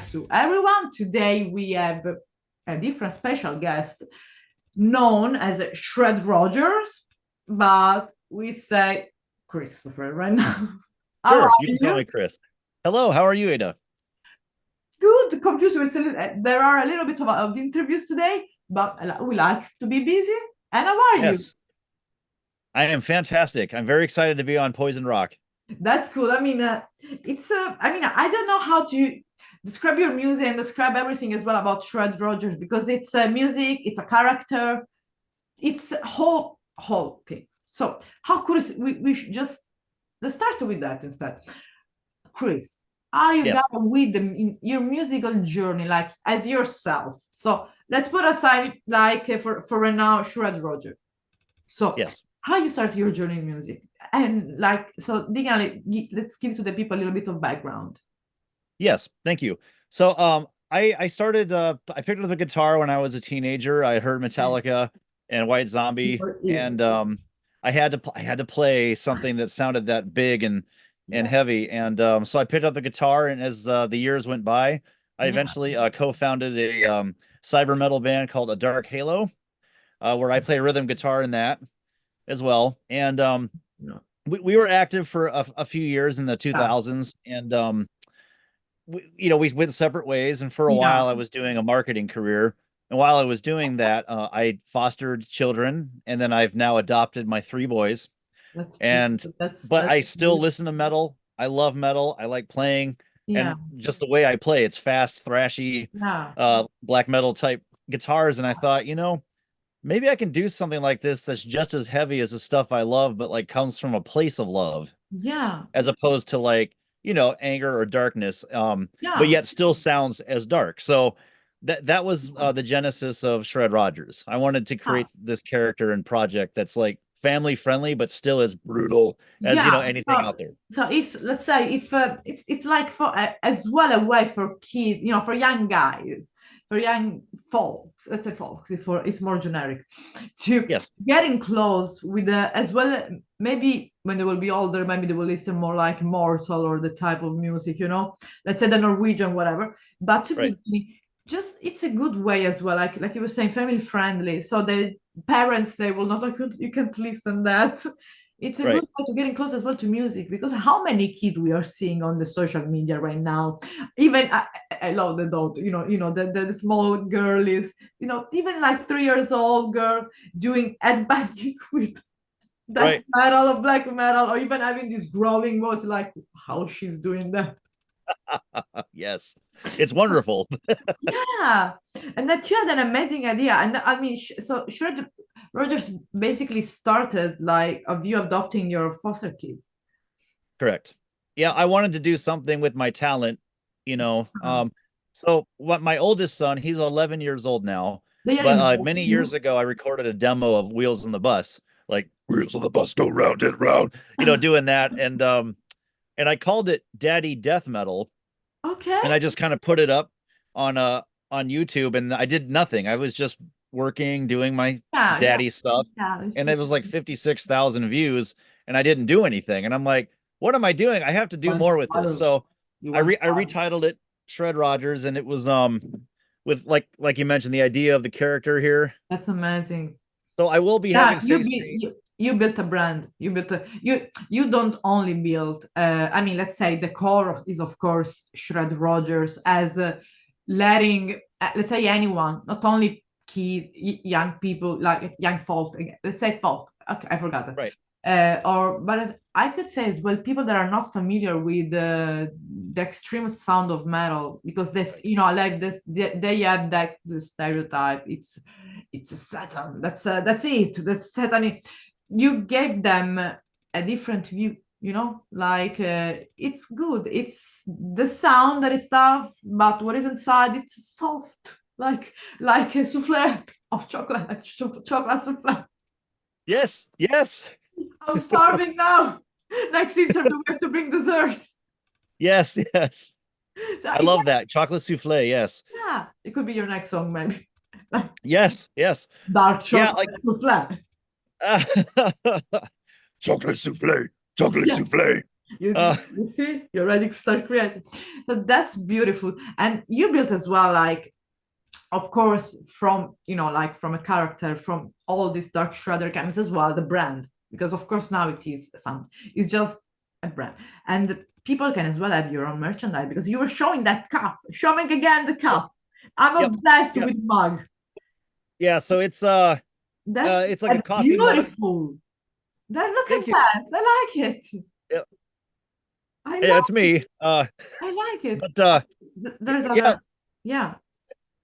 thanks to everyone. Today we have a different special guest known as Shred Rogers, but we say Christopher right now. How are Sure, you can call you? me Chris. Hello, how are you, Ada? Good. Confused with there are a little bit of interviews today, but we like to be busy. And how are you? Yes, I am fantastic. I'm very excited to be on Poison Rock. That's cool. I don't know how to describe your music and describe everything as well about Shred Rogers because it's music, it's a character, it's a whole thing. So how could we should just let's start with that instead. Chris, how you got Yes, with in your musical journey, like as yourself? So let's put aside like for right now, Shred Rogers. So yes, how you start your journey in music? And like so let's give to the people a little bit of background. yes. Thank you. So, I started. I picked up the guitar when I was a teenager. I heard Okay. Metallica and White Zombie, Yeah. and I had to play something that sounded that big and Yeah. heavy, and so I picked up the guitar. And as the years went by, I Yeah. eventually co-founded a cyber metal band called A Dark Halo, where I play rhythm guitar in that as well. And No. we were active for a few years in the Yeah. 2000s, and we went separate ways. And for a Yeah. while I was doing a marketing career, and while I was doing that, I fostered children, and then I've now adopted my three boys. That's And beautiful. but That's I still beautiful. listen to metal. I love metal. I like playing, Yeah. and just the way I play, it's fast, thrashy, Yeah. black metal type guitars. And I thought, maybe I can do something like this that's just as heavy as the stuff I love, but like comes from a place of love, Yeah. as opposed to like, anger or darkness, but Yeah. yet still sounds as dark. So that was the genesis of Shred Rogers. I wanted to Yeah. create this character and project that's like family friendly, but still as brutal as, Yeah. anything So, out there. so it's let's say if it's like for as well a way for kids, for young guys, for young folks. Let's say folks. It's more generic to Yes, getting close with the as well. Maybe when they will be older, maybe they will listen more like Mortal or the type of music. Let's say the Norwegian, whatever. But to right, be just it's a good way as well. Like you were saying, family friendly. So the parents they will not like you can't listen that it's a good right, way to getting close as well to music because how many kids we are seeing on the social media right now. Even I love the dog, the small girl is, even like 3 years old girl doing headbanging with that right. metal or black metal or even having this growling voice, like how she's doing that. Yes, it's wonderful. Yeah, and that you had an amazing idea, and I mean, so Shred Rogers basically started like of you adopting your foster kids. Correct. Yeah, I wanted to do something with my talent, you know. Uh, So what my oldest son, he's 11 years old now, they are but in both many years you. ago I recorded a demo of Wheels on the Bus, like Wheels on the Bus go round and round, doing that. And I called it Daddy Death Metal, Okay. and I just kind of put it up on on YouTube, and I did nothing. I was just working, doing my Yeah, yeah, daddy stuff, yeah. It's and it just was like 56,000 views, and I didn't do anything. And I'm like, what am I doing? I have to do went more with this. harder. So You went I harder. retitled it Shred Rogers, and it was with like you mentioned, the idea of the character here. That's amazing. So I will be Yeah, having face paint. you built a brand. You don't only build. I mean, let's say the core is of course Shred Rogers as letting let's say anyone, not only young people like young folk. Let's say folk. Okay, I forgot that. Right, Or but I could say as well people that are not familiar with the extreme sound of metal because they right, like this they have that the stereotype it's a Satan. That's it. That's Satan. You gave them a different view. Like it's good. It's the sound that is tough, but what is inside, it's soft, like a souffle of chocolate, chocolate souffle. yes, yes, I'm starving now. Next interview, we have to bring dessert. yes, yes. So, I love that chocolate souffle. Yes, yeah, it could be your next song, maybe. yes, yes. Dark Yeah, chocolate like souffle. chocolate souffle, chocolate Yeah, souffle. You see, you're ready to start creating. So that's beautiful. And you built as well, like, of course, from, like from a character, from all these dark shredder games as well, the brand, because of course now it is some, it's just a brand. And people can as well have your own merchandise, because you were showing that cup, showing again the Yep. cup. I'm Yep. obsessed Yep. with mug. Yeah. So That's it's like a a coffee mug. beautiful. That, look Thank at you. that. I like it. Yeah. I Yeah, it's love it. me. I like it. But There's yeah, other, yeah.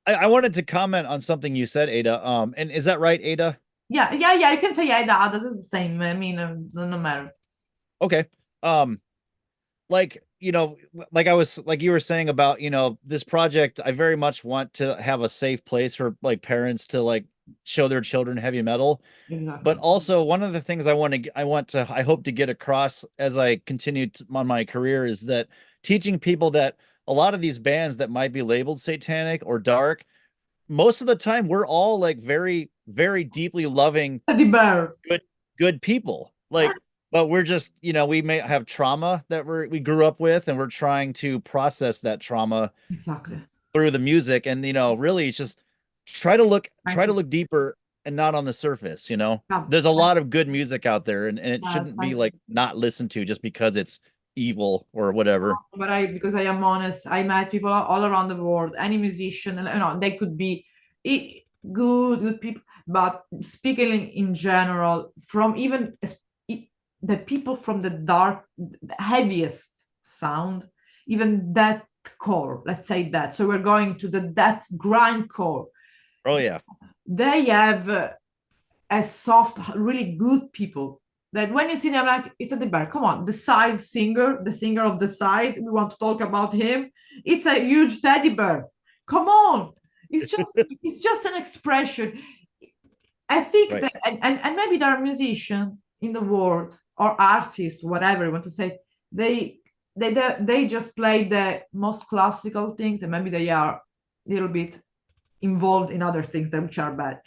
I wanted to comment on something you said, Ada. And is that right, Ada? Yeah. You can say yeah, the others is the same. I mean, no matter. Okay. Um, like, like I was like you were saying about, this project, I very much want to have a safe place for like parents to like show their children heavy metal. But Exactly. also one of the things I hope to get across as I continue on my career is that teaching people that a lot of these bands that might be labeled satanic or dark, most of the time we're all like very, very deeply loving, Teddy bear. good, good people. Like, but we're just, we may have trauma that we grew up with, and we're trying to process that trauma Exactly. through the music. And really it's just Thank try to you. look deeper and not on the surface. Yeah. There's a lot of good music out there, and it shouldn't be Thanks. like not listened to just because it's evil or whatever. But because I am honest, I met people all around the world. Any musician, they could be good people. But speaking in general, from even the people from the dark, the heaviest sound, even that core, let's say that. So we're going to that grind core. Oh yeah. They have a soft, really good people that when you see them, like, it's a bear. Come on, the side singer, the singer of the side, we want to talk about him. It's a huge teddy bear. Come on, it's just an expression. I think Right. that, and maybe there are musicians in the world or artists, whatever you want to say. They they just play the most classical things, and maybe they are a little bit involved in other things that which are bad.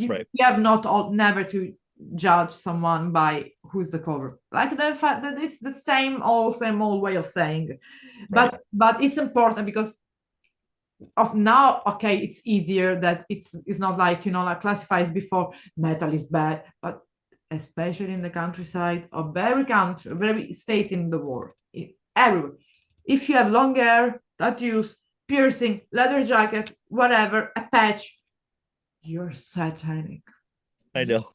Right. You have not all never to judge someone by who's the cover. Like the fact that it's the same old way of saying, Right. but it's important because of now. Okay, it's easier that it's not like like classifies before metal is bad, but especially in the countryside of every country, every state in the world, everywhere. If you have long hair, tattoos, piercing, leather jacket, whatever, a patch, you're satanic. I know.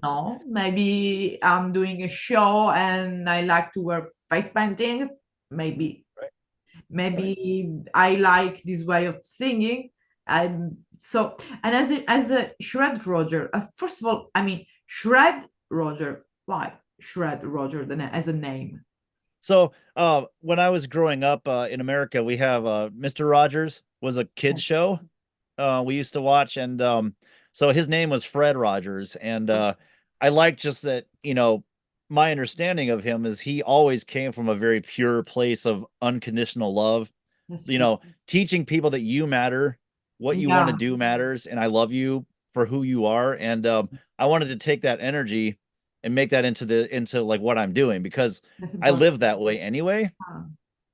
No, maybe I'm doing a show and I like to wear face painting. Maybe, Right. Right. maybe I like this way of singing. I'm so, and as a shred Roger. First of all, I mean shred Roger. Why shred Roger as a name? So when I was growing up in America, we have Mr. Rogers was a kids show we used to watch, and so his name was Fred Rogers, and I like just that, my understanding of him is he always came from a very pure place of unconditional love, That's you beautiful. know, teaching people that you matter, what you want to Yeah, do matters, and I love you for who you are. And I wanted to take that energy and make that into like what I'm doing, because that's I important. live that way anyway.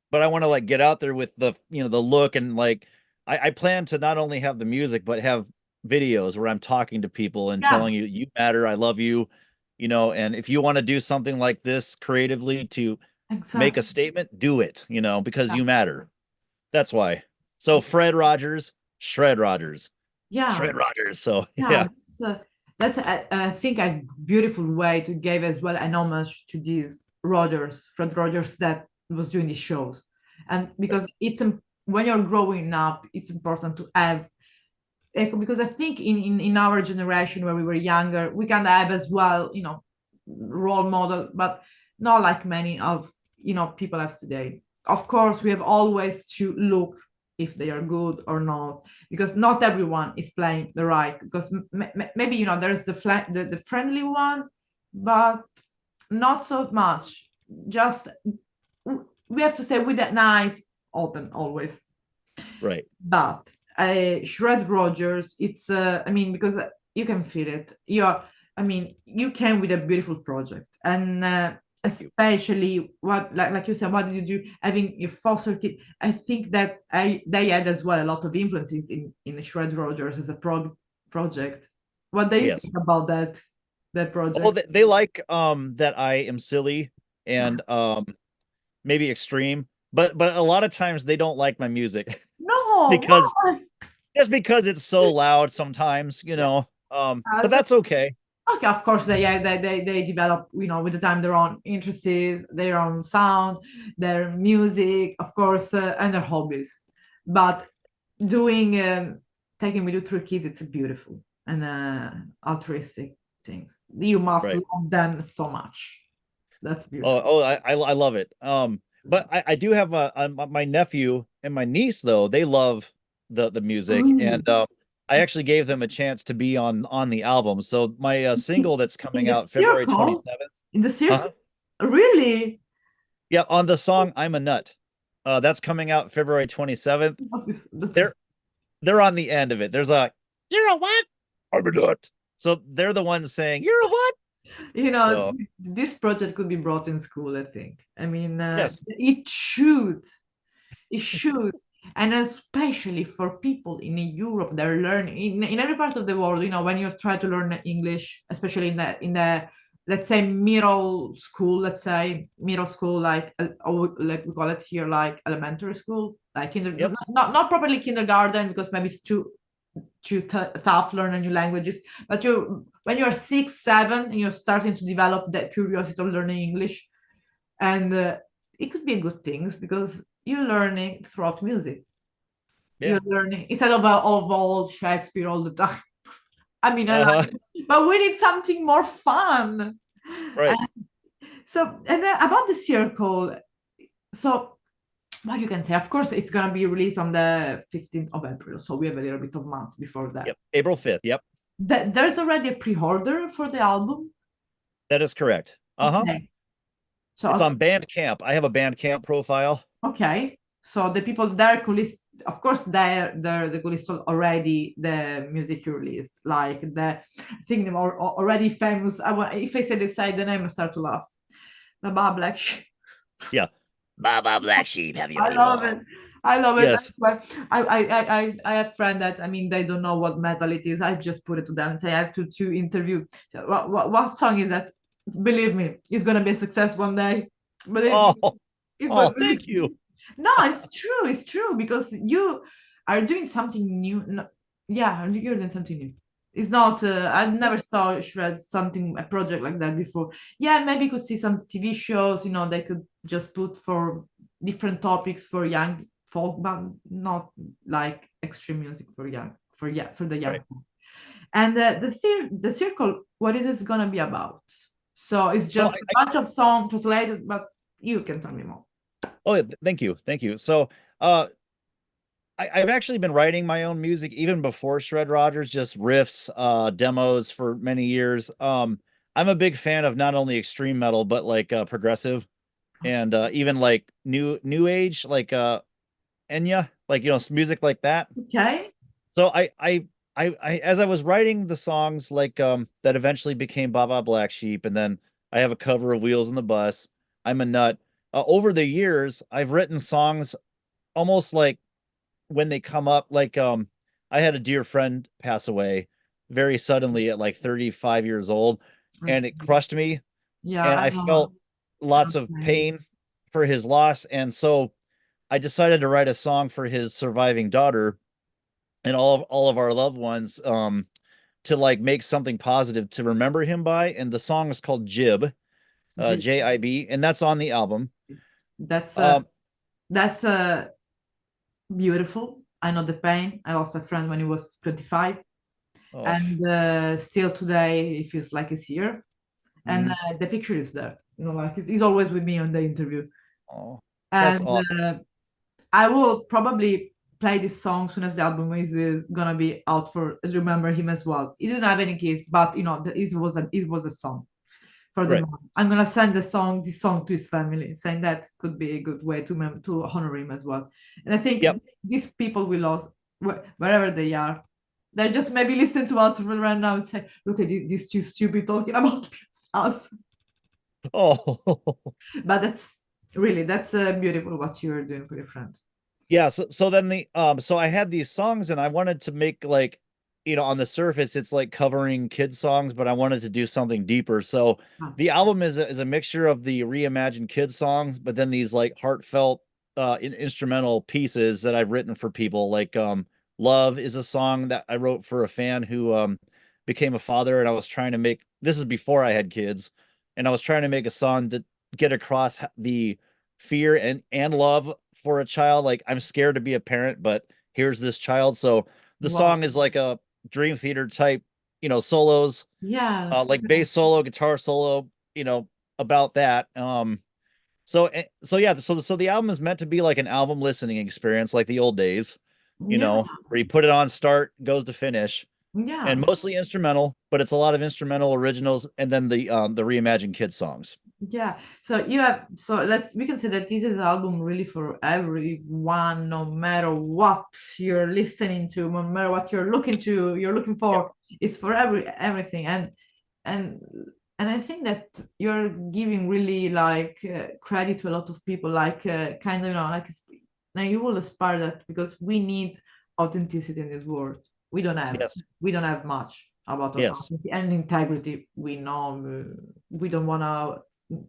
But I want to like get out there with the the look, and like I plan to not only have the music but have videos where I'm talking to people and Yeah, telling you matter, I love you, and if you want to do something like this creatively to make a exactly. statement, do it, because Yeah, you matter. That's why. So Fred Rogers, Shred Rogers, yeah. Shred Rogers. So Yeah, yeah. that's I think a beautiful way to give as well an homage to these Rogers, Fred Rogers that was doing these shows, and because when you're growing up, it's important to have because I think in our generation where we were younger, we can have as well, role model, but not like many of people as today. Of course, we have always to look if they are good or not, because not everyone is playing the right. Because maybe there's the friendly one, but not so much. Just we have to say with that nice open always, Right. but Shred Rogers, it's I mean, because you can feel it. I mean, you came with a beautiful project, and Thank you. especially what like you said, what did you do having your foster kid? I think that they had as well a lot of influences in Shred Rogers as a project. What do you Yes. think about that Oh, project? they like that I am silly and maybe extreme, but a lot of times they don't like my music No, because what? just because it's so loud sometimes, you Yeah. know. But that's okay. Okay, of course they develop, with the time their own interests, their own sound, their music, of course, and their hobbies. But doing taking with you through kids, it's a beautiful and altruistic things. You must Right. love them so much. That's Oh, beautiful. I love it. But I do have my nephew and my niece though. They love the music, Really? and I actually gave them a chance to be on the album. So my single that's In coming the out February circle? 27th. In the circle? Uh-huh. Really? Yeah, on the song "I'm a Nut." That's coming out February 27th. That's They're they're on the end of it. There's a "You're a what? I'm a nut." So they're the ones saying "You're a what?" you know So this project could be brought in school, I think. I mean, yes, it should, and especially for people in Europe that are learning in every part of the world. When you try to learn English, especially in the let's say middle school, like we call it here, like elementary school, like yep, not properly kindergarten, because maybe it's too tough learning new languages. But when you're 6 7 and you're starting to develop that curiosity of learning English, and it could be a good thing because you're learning throughout music. yeah, You're learning instead of all Shakespeare all the time. I mean, I like uh-huh, it, but we need something more fun. right. And so, and then about the circle, so what you can say, of course, it's gonna be released on the 15th of April, so we have a little bit of months before that. Yep, April 5th. Yep, There's already a pre-order for the album. that is correct. Uh-huh. Okay. It's So on Bandcamp. I have a Bandcamp profile. okay. So the people there could list, of course, they could list already the music you released, like I think they are already famous. If I say the name, I start to laugh. The Bar Black Sheep. Yeah. Baba Black Sheep, have you I any love wool? it. I love it. Yes. But I have friends that, I mean, they don't know what metal it is. I just put it to them and say I have to interview. So what song is that? Believe me, it's gonna be a success one day. Believe me. Oh, It oh, will. thank you. No, it's true. It's true because you are doing something new. No, yeah, you're doing something new. It's not. I never saw Shred something a project like that before. Yeah, maybe you could see some TV shows. They could just put for different topics for young folk, but not like extreme music for young for the young Right. folk. And the circle, what is it gonna be about? So it's So just a bunch of songs translated, but you can tell me more. oh, yeah, thank you. Thank you. So, uh, I've actually been writing my own music even before Shred Rogers, just riffs, demos for many years. I'm a big fan of not only extreme metal, but like progressive and even like new age, like Enya, like music like that. Okay. So as I was writing the songs like that eventually became Baba Black Sheep, and then I have a cover of Wheels in the Bus. I'm a Nut. Over the years, I've written songs almost like when they come up, like I had a dear friend pass away very suddenly at like 35 years old, and it crushed me, Yeah, and I I know. felt lots of Okay. pain for his loss, and so I decided to write a song for his surviving daughter and all of our loved ones, to like make something positive to remember him by, and the song is called Jib, J- JIB, and that's on the album. That's Um, that's beautiful. I know the pain. I lost a friend when he was 25, oh, and still today it feels like he's here. And mhm, the picture is there. Like he's always with me on the interview. oh, that's And awesome. I will probably play this song soon as the album is gonna be out for remember him as well. He didn't have any kids, but it was a song for the Right. mom. I'm gonna send this song to his family, saying that could be a good way to honor him as well. And I think Yep. these people we lost, wherever they are, they just maybe listen to us right now and say, "Look at these two stupid talking about us." Oh, But that's beautiful what you're doing for your friend. yeah. So then so I had these songs and I wanted to make like, on the surface it's like covering kids songs, but I wanted to do something deeper. So Ah, the album is a mixture of the reimagined kids songs, but then these like heartfelt instrumental pieces that I've written for people. Like Love is a song that I wrote for a fan who became a father, and I was trying to make, this is before I had kids, and I was trying to make a song to get across the fear and love for a child. Like, I'm scared to be a parent, but here's this child. So the wow. song is like a Dream Theater type, solos, Yes. like bass solo, guitar solo, about that. So yeah, so the album is meant to be like an album listening experience, like the old days, Yeah. where you put it on start, goes to finish, and Yeah. mostly instrumental, but it's a lot of instrumental originals, and then the reimagined kids songs. Yeah. So we can say that this is album really for everyone, no matter what you're listening to, no matter what you're looking Yeah. for, it's for everything. And and I think that you're giving really like credit to a lot of people, like kind of, like now you will aspire that because we need authenticity in this world. We don't have Yes. we don't have much about Yes. authenticity and integrity. We know we don't want to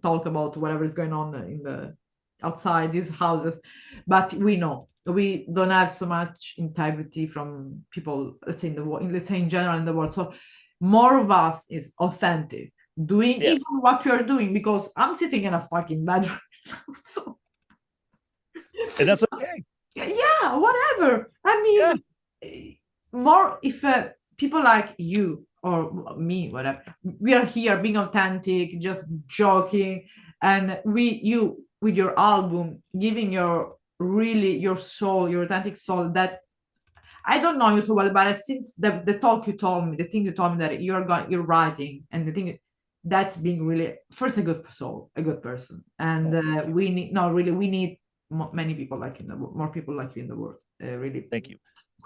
talk about whatever is going on in the outside these houses, but we know we don't have so much integrity from people, let's say in the world, let's say in general in the world. So more of us is authentic, doing even Yes. what you're doing, because I'm sitting in a fucking bedroom. So And that's okay. yeah, whatever. I Yeah. mean, more if people like you or me, whatever, we are here being authentic, just joking, and you with your album, giving your really your soul, your authentic soul. That I don't know you so well, but since the talk you told me, the thing you told me that you're writing, and the thing that's being really first a good soul, a good person, and Oh, we need no really we need many people like in the more people like you in the world, really. thank you.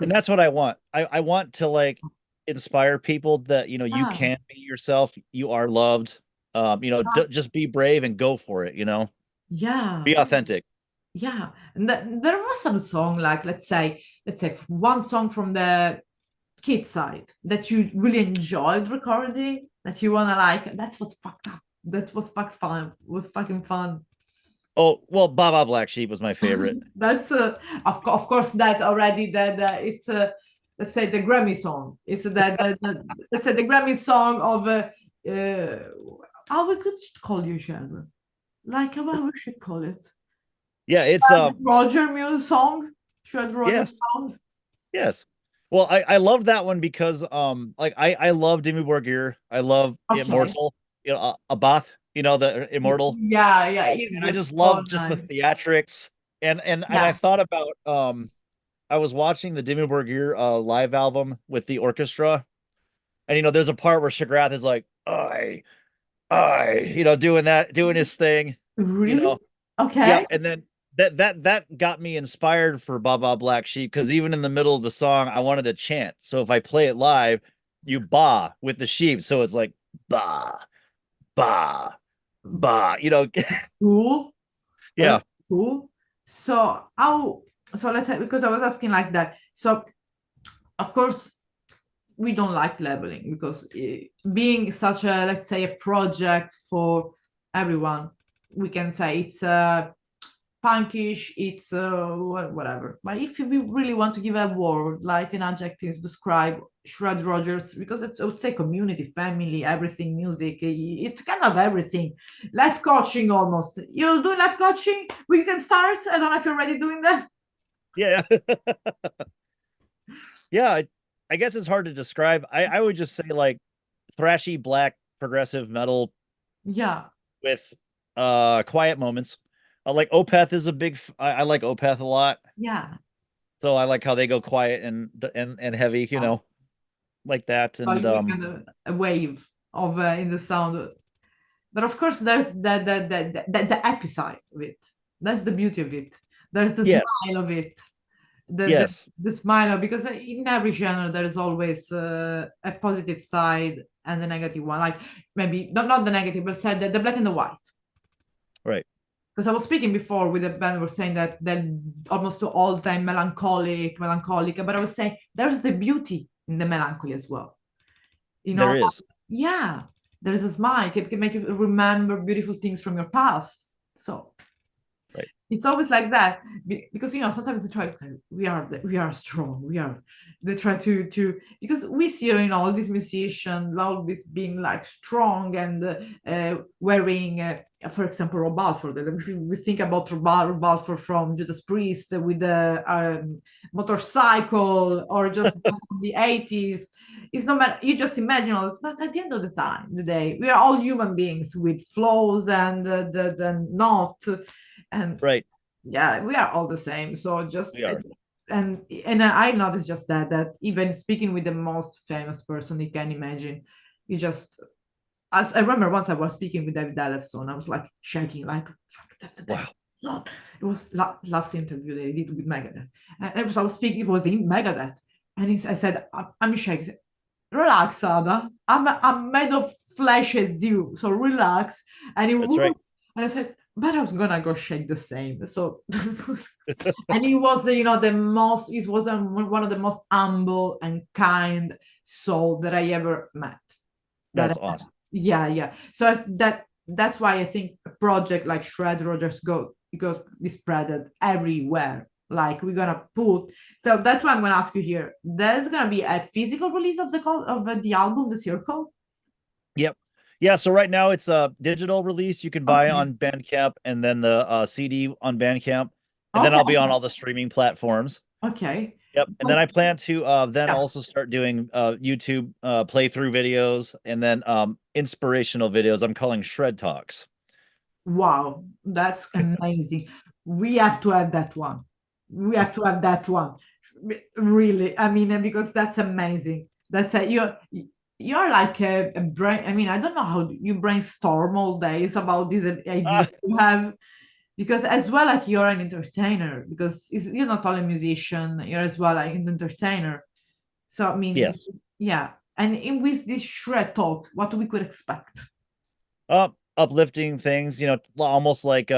And Chris, that's what I want. I want to like inspire people that, you yeah, can be yourself. You are loved. Just be brave and go for it, yeah, be authentic. yeah. And there was some song like let's say one song from the kid side that you really enjoyed recording that you wanna like. That's what's fucked up. That was was fucking fun. Oh, well, Baba Black Sheep was my favorite. That's of course that already that it's let's say the Grammy song. It's let's say the Grammy song of uh how we could call you genre, like what we should call it. Yeah, it's Shred Roger music song, Shred Roger yes, sound. yes. Well, I love that one because like I love Dimmu Borgir. I love Okay. Immortal, Abath, the Immortal. Yeah, And it's I just so love just the nice. theatrics. And I Yeah, thought about I was watching the Dimmu Borgir live album with the orchestra, and there's a part where Shagrath is like, doing his thing, you really? know. Okay. Yep. And then that got me inspired for Baba Black Sheep, because even in the middle of the song, I wanted to chant. So if I play it live, you ba with the sheep. So it's like ba, ba, ba, Cool. That's yeah. cool. So how so let's say because I was asking like that. So of course we don't like labeling because being such a let's say a project for everyone, we can say it's punkish, it's whatever. But if we really want to give a word like an adjective to describe Shred Rogers, because it's I would say community, family, everything, music, it's kind of everything. Life coaching almost. You do life coaching? We can start. I don't know if you're already doing that. Yeah. Yeah. I guess it's hard to describe. I would just say like thrashy black progressive metal Yeah, with quiet moments. Like Opeth is a I like Opeth a lot. yeah. So I like how they go quiet and heavy, like that. So And you make a wave of in the sound. But of course, there's the happy side of it. That's the beauty of it. There's the yes, smile of it. The yes, the smile because in every genre there is always a positive side and the negative one, like maybe not the negative, but said the black and the white. Right. Because I was speaking before with a band, were saying that they're almost all the time melancholic, but I was saying there's the beauty in the melancholy as well. You know, There is. yeah, there is a smile. It can make you remember beautiful things from your past. So Right. it's always like that, because sometimes they try, we are strong, they try to because we see all these musicians always being like strong and wearing for example Rob Halford. We think about Rob Halford from Judas Priest with the motorcycle, or just from the 80s. It's not matter, you just imagine all this, but at the end of the day, we are all human beings with flaws and the not, and Right. yeah, we are all the same. So just We are. and I noticed just that even speaking with the most famous person you can imagine, you just, as I remember once I was speaking with David Ellison, I was like shaking, like, fuck, that's the best Wow. song. It was last interview they did with Megadeth, and I was speaking, it was in Megadeth, and I said, I'm shaking. Relax, Ada. I'm made of flesh as you, so relax. And it That's right. was, and I said, but I was gonna go shake the same. So, and he was, the most. He was one of the most humble and kind soul that I ever met. That's awesome. Yeah, yeah. So that's why I think a project like Shred Rogers because we spread it everywhere. Like we're gonna put. So that's why I'm gonna ask you here. There's gonna be a physical release of the album, The Circle. Yep. Yeah. So right now it's a digital release you can buy Okay. on Bandcamp, and then the CD on Bandcamp, and then I'll be on Okay. all the streaming platforms. Okay. Yep. And then Because- I plan to then yeah. also start doing YouTube playthrough videos, and then inspirational videos I'm calling Shred Talks. Wow, that's amazing. We have to have that one. We have to have that one. Really, I mean, because that's amazing. That's a you're like a brain. I mean, I don't know how you brainstorm all days about these ideas Ah, you have, because as well, like you're an entertainer, because you're not only a musician, you're as well like an entertainer. So I mean, yes. yeah. And with this shred talk, what we could expect? Uplifting things, almost like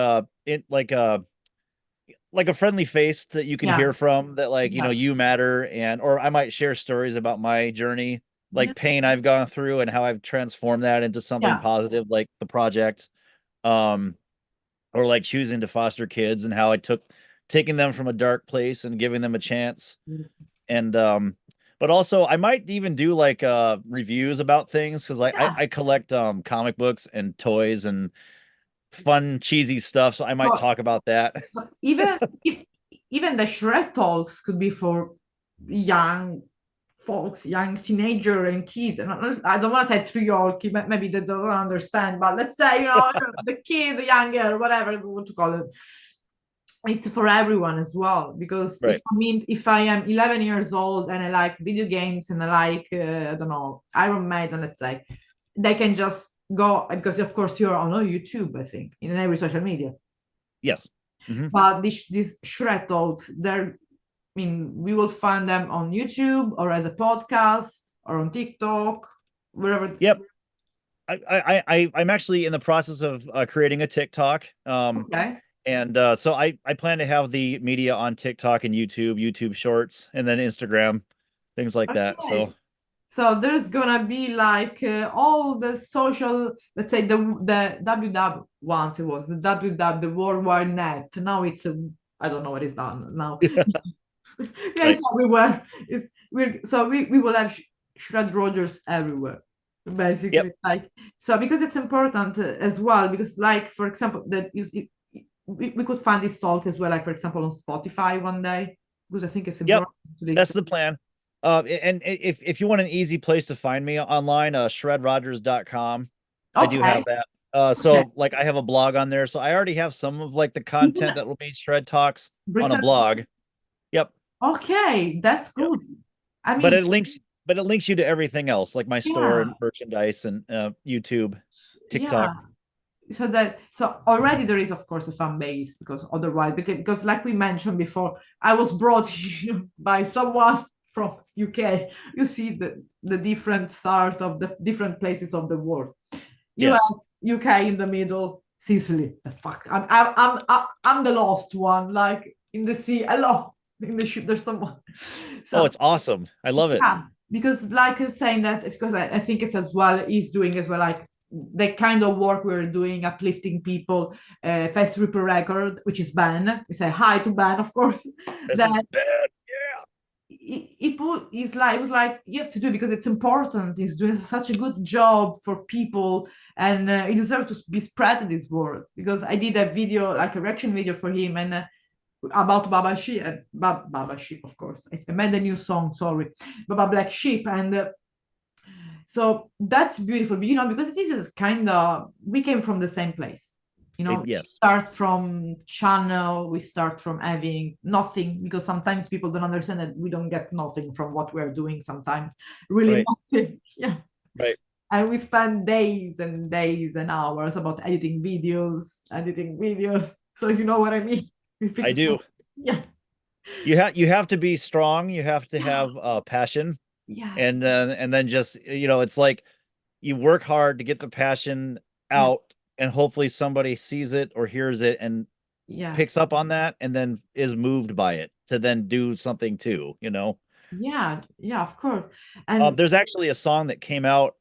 like a friendly face that you can Yeah, hear from, that like, yeah, you matter, and or I might share stories about my journey, yeah, like pain I've gone through and how I've transformed that into something yeah. positive, like the project. Um, or like choosing to foster kids and how I took taking them from a dark place and giving them a chance. And but also I might even do like reviews about things, because Yeah. I collect comic books and toys and fun cheesy stuff. So I might So, talk about that. so even the Shrek talks could be for young folks, young teenager and kids. And I don't want to say 3-year-old kid, maybe they don't understand, but let's say the kid, the younger, whatever you want to call it. It's for everyone as well, because Right. if I am 11 years old and I like video games and I like I don't know, Iron Maiden, let's say, they can just go, because of course you're on YouTube, I think, in every social media. Yes. Hmm. But these Shrek talks, they're, I mean, we will find them on YouTube or as a podcast or on TikTok, wherever. Yep. I'm actually in the process of creating a TikTok. Okay. And so I plan to have the media on TikTok and YouTube Shorts, and then Instagram, things like that. So Okay. So there's gonna be like all the social, let's say the WW, once it was the WW, the World Wide Net. Now it's I don't know what is done now. yeah, Yeah, right. it's everywhere. We will have Shred Rogers everywhere, Yep. basically. Like, so because it's important as well, because like for example that we could find this talk as well, like for example on Spotify one day, because I think it's Yep. important to That's listen. the plan. And if you want an easy place to find me online, shredrogers.com. I do have Okay, that. okay. So like I have a blog on there. So I already have some of like the content Even that will be Shred Talks on a written. blog. Yep. Okay, that's Yep. good. I But mean, it links you to everything else, like my store yeah, and merchandise and YouTube, TikTok. yeah. So already there is of course a fan base, because otherwise, because like we mentioned before, I was brought here by someone from UK, you see the different sort of the different places of the world. You Yes. have UK in the middle, Sicily. The fuck, I'm the lost one, like in the sea alone. In the ship, there's someone. Oh, So it's awesome. I love it. yeah, because like saying that, because I think it's as well, he's doing as well, like the kind of work we're doing, uplifting people, Fast Ripper Record, which is Ben. We say hi to Ben, of course. This is That bad. Yeah. he's like, it was like, you have to do it because it's important. He's doing such a good job for people, and he deserves to be spread in this world. Because I did a video, like a reaction video for him, and about Baba Sheep, Baba Sheep, of course. I made a new song, sorry, Baba Black Sheep, and so that's beautiful, you know, because this is kind of, we came from the same place, you know. We Yes. start from channel, we start from having nothing, because sometimes people don't understand that we don't get nothing from what we're doing sometimes, really Right. nothing. Yeah. Right. And we spend days and days and hours about editing videos. So you know what I mean? We I speak do. yeah. You have to be strong. You have to Yeah. have passion, Yes. and then just it's like you work hard to get the passion Yeah. out, and hopefully somebody sees it or hears it and Yeah. picks up on that, and then is moved by it to then do something too. Yeah. Yeah. Of course. And There's actually a song that came out.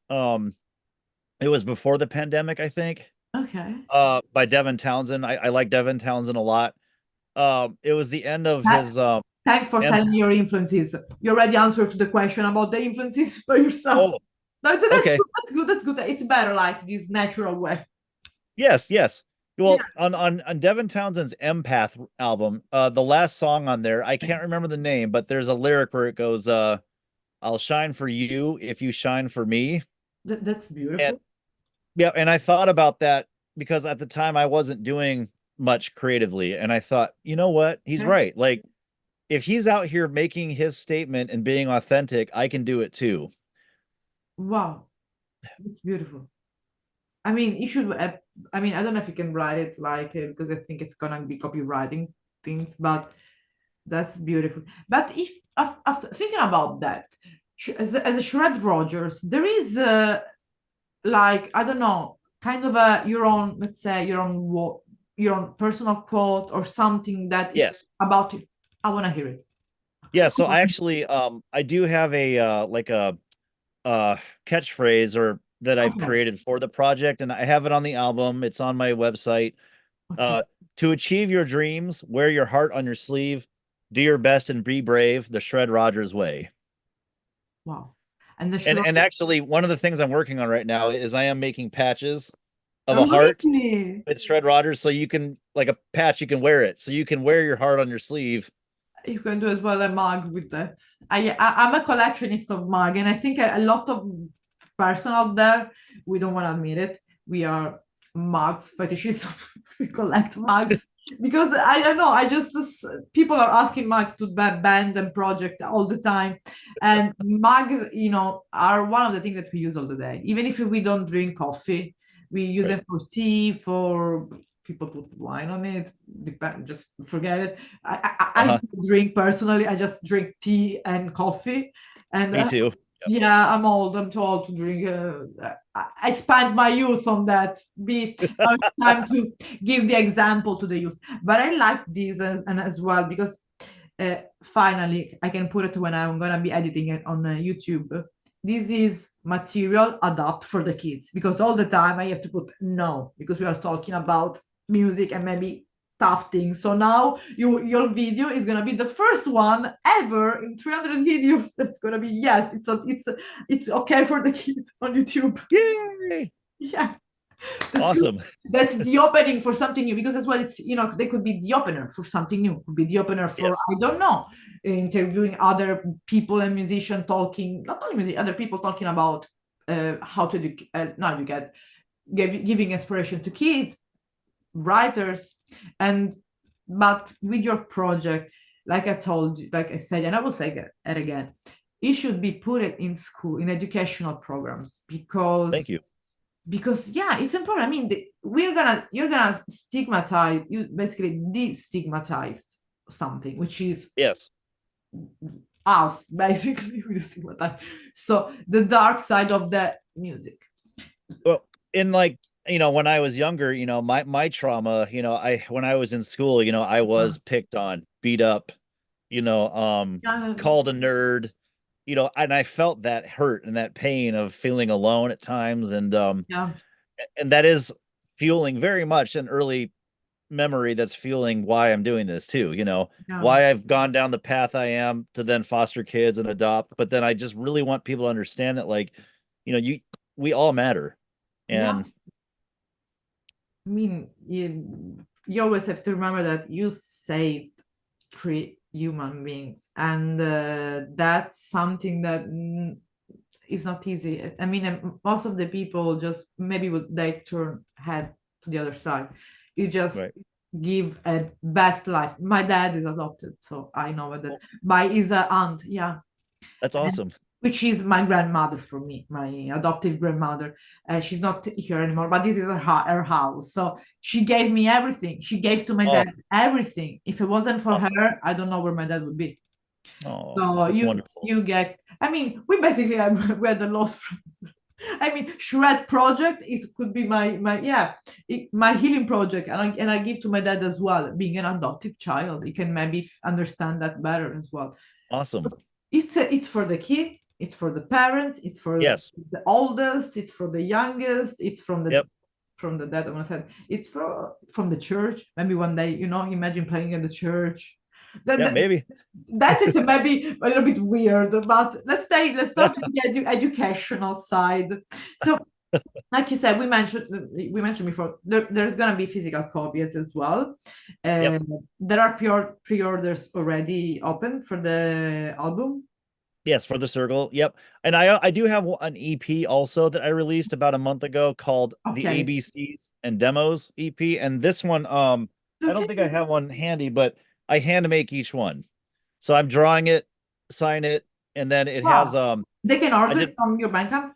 It was before the pandemic, I think. okay. By Devin Townsend. I like Devin Townsend a lot. It was the end of That, his thanks for Empath. telling me your influences. You already answered to the question about the influences by yourself. Oh, No, that's good. okay. That's good. That's good. It's better like this natural way. Yes, yes. Yeah. Well, on Devin Townsend's Empath album, the last song on there, I can't remember the name, but there's a lyric where it goes, "I'll shine for you if you shine for me." That's And beautiful. yeah, and I thought about that because at the time I wasn't doing much creatively, and I thought, you know what? He's Okay. right. Like if he's out here making his statement and being authentic, I can do it too. Wow. It's beautiful. I mean, you should. I mean, I don't know if you can write it like because I think it's gonna be copywriting things, but that's beautiful. But if after thinking about that, as a Shred Rogers, there is like I don't know, kind of a your own, let's say your own personal quote or something that is Yes. about it. I want to hear it. Yeah, so I actually I do have a like a catchphrase or that I've Okay. created for the project, and I have it on the album. It's on my website. Okay. To achieve your dreams, wear your heart on your sleeve, do your best and be brave, the Shred Rogers way. Wow. And the And Shred. and actually one of the things I'm working on right now is I am making patches of Oh, a heart really? with Shred Rogers, so you can like a patch, you can wear it. So you can wear your heart on your sleeve. You can do as well a mug with that. I'm a collectionist of mug, and I think a lot of person out there, we don't want to admit it, we are mugs fetishists. We collect mugs because I don't know. I just people are asking mugs to band and project all the time, and mugs, you know, are one of the things that we use all the day. Even if we don't drink coffee, we use Right. it for tea, for people put wine on it. Just forget it. I Uh-huh. don't drink personally. I just drink tea and coffee, and Me too. Yep. yeah, I'm old. I'm too old to drink. I spent my youth on that. Now it's time to give the example to the youth. But I like this and as well because finally I can put it when I'm gonna be editing it on YouTube. This is material adapt for the kids because all the time I have to put no because we are talking about music and maybe tough things. So now your video is gonna be the first one ever in 300 videos. That's gonna be yes, it's okay for the kids on YouTube. Yay! Yeah, that's good. Awesome. That's the opening for something new because as well it's they could be the opener for something new. Could be the opener for Yes. I don't know, interviewing other people and musicians talking, not only music, other people talking about how to not educate, giving inspiration to kids, writers, and but with your project, like I told you, like I said, and I will say it again, it should be put it in school in educational programs Thank you. because yeah, it's important. I mean, you're gonna stigmatize, you basically destigmatized something which is Yes. us basically. We stigmatize. So the dark side of the music. Well, in like, when I was younger, my trauma, I when I was in school, I Uh, was picked on, beat up, you know, um, yeah, called a nerd, and I felt that hurt and that pain of feeling alone at times. yeah, And that is fueling very much an early memory that's fueling why I'm doing this too, yeah, why I've gone down the path I am to then foster kids and adopt. But then I just really want people to understand that, like, we all matter. yeah. And I mean, you always have to remember that you saved three human beings, and that's something that is not easy. I mean, most of the people just maybe would they turn head to the other side. You just right. give a best life. My dad is adopted, so I know that. Well, By his aunt, yeah, that's and awesome. which is my grandmother for me, my adoptive grandmother. She's not here anymore, but this is her house. So she gave me everything. She gave to my Oh, dad everything. If it wasn't for awesome. her, I don't know where my dad would be. Oh, So that's wonderful. you get. I mean, we basically we had the lost friends. I mean, shred project is could be my yeah my healing project, and I give to my dad as well. Being an adoptive child, he can maybe understand that better as well. Awesome. It's for the kids, it's for the parents, it's for Yes. the oldest, it's for the youngest, it's Yep. from the dead. I'm gonna say it's from the church. Maybe one day, imagine playing in the church. That, Yeah, that, maybe. that is maybe a little bit weird, but let's start with the educational side. So like you said, we mentioned before there's gonna be physical copies as well. Yep. There are pre-orders already open for the album. Yes, for the circle. Yep. And I do have an EP also that I released about a month ago called the Okay. ABCs and Demos EP. And this one, I don't Okay. think I have one handy, but I hand make each one. So I'm drawing it, sign it, and then it has Wow. They can I order did it from your bank account.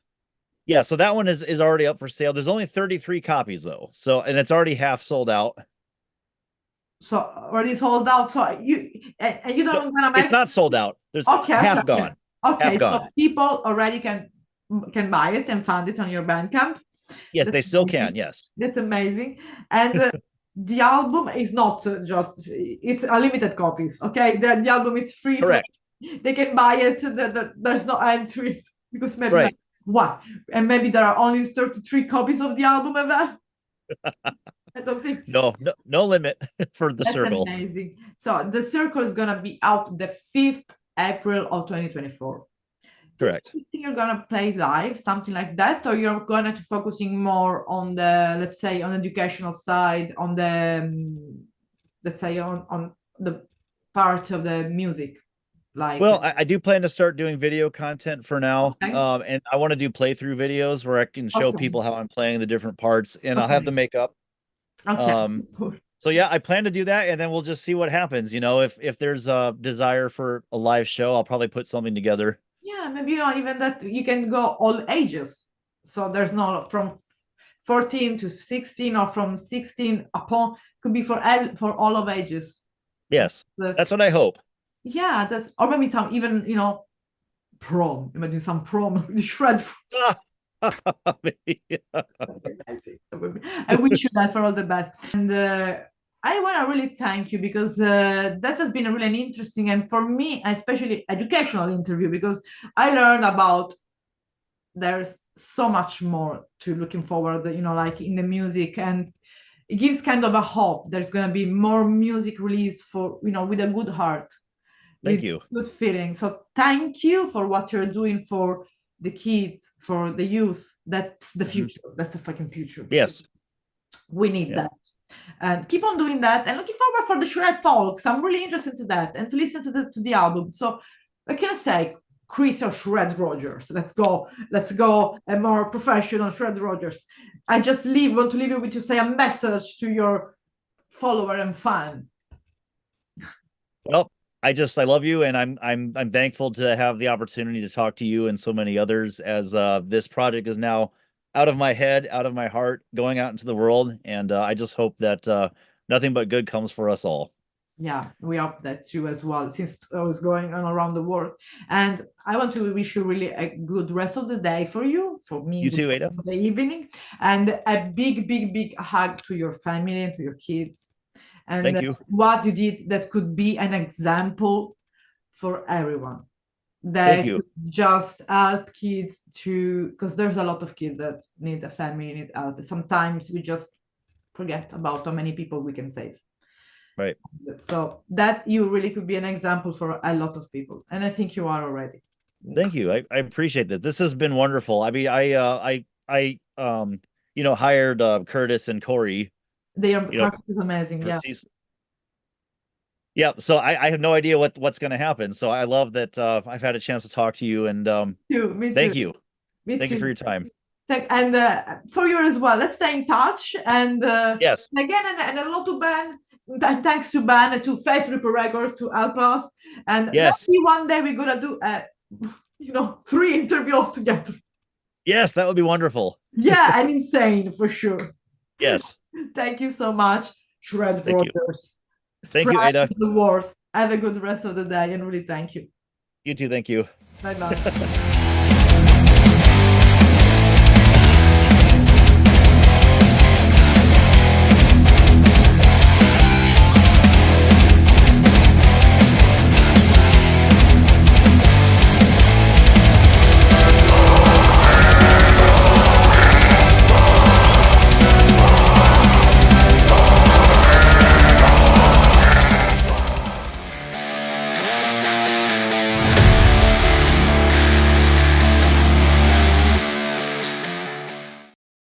yeah, so that one is already up for sale. There's only 33 copies though. So and it's already half sold out. So already sold out. So and you No, don't gonna it's make. not sold out. There's Okay, okay, half okay. gone. Half Okay, so gone. people already can buy it and find it on your Bandcamp. Yes, That's they still can. amazing. Yes. That's amazing. And the album is not just it's a limited copies. Okay, the album is free for Correct. they can buy it. There's no end to it because maybe like Right. what, and maybe there are only 33 copies of the album ever. I don't think. No, no, no limit for the That's circle. amazing. So the circle is gonna be out the 5th April of 2024. Do you Correct. think you're gonna play live, something like that, or you're gonna to focusing more on the, let's say, on educational side, on the let's say on the part of the music, like Well, I do plan to start doing video content for now. okay, And I want to do playthrough videos where I can show okay, people how I'm playing the different parts, and I'll have the okay, makeup. okay. Um, so yeah, I plan to do that, and then we'll just see what happens. If there's a desire for a live show, I'll probably put something together. Yeah, maybe even that you can go all ages. So there's no from 14 to 16 or from 16 upon, could be for all of ages. Yes, But that's what I hope. yeah, that's, or maybe some even prom. Imagine some prom shred. I wish you that for all the best. And I want to really thank you because that has been a really interesting and for me, especially educational interview because I learned about there's so much more to looking forward, like in the music, and it gives kind of a hope there's going to be more music released for, with a good heart, Thank with you. good feeling. So thank you for what you're doing for the kids, for the youth. That's the Mhm. future. That's the fucking future. So Yes. we need Yeah. that. And keep on doing that. And looking forward for the shred talks. I'm really interested to that and to listen to the album. So what can I say? Chris or Shred Rogers. Let's go. Let's go. A more professional Shred Rogers. I just want to leave you with to say a message to your follower and fan. Well, I love you, and I'm thankful to have the opportunity to talk to you and so many others as this project is now out of my head, out of my heart, going out into the world, and I just hope that nothing but good comes for us all. Yeah, we hope that too as well, since I was going on around the world. And I want to wish you really a good rest of the day for you, for me, You good too, rest Ada. of the evening, and a big, big, big hug to your family and to your kids. And Thank you. what you did that could be an example for everyone. Thank That you. could just help kids to, because there's a lot of kids that need a family, need help. Sometimes we just forget about how many people we can save. Right. So that you really could be an example for a lot of people, and I think you are already. Thank you. I appreciate that. This has been wonderful. I mean, I hired Curtis and Corey, Their you know, craft is amazing. for Yeah, season. Yeah, so I have no idea what's going to happen. So I love that I've had a chance to talk to you, and too. Me too. thank you. Me Thank you for too. your time. And for you as well. Let's stay in touch. And Yes. again, and a lot to Ben. And thanks to Ben and to Face Ripper Records to help us. And Yes. maybe one day we're gonna do, 3 interviews together. Yes, that would be wonderful. Yeah, and insane for sure. Yes. Thank you so much, Shred Thank you. Rogers. Thank you, Spread Ada. the word. Have a good rest of the day, and really thank you. You too. Thank you. Bye bye.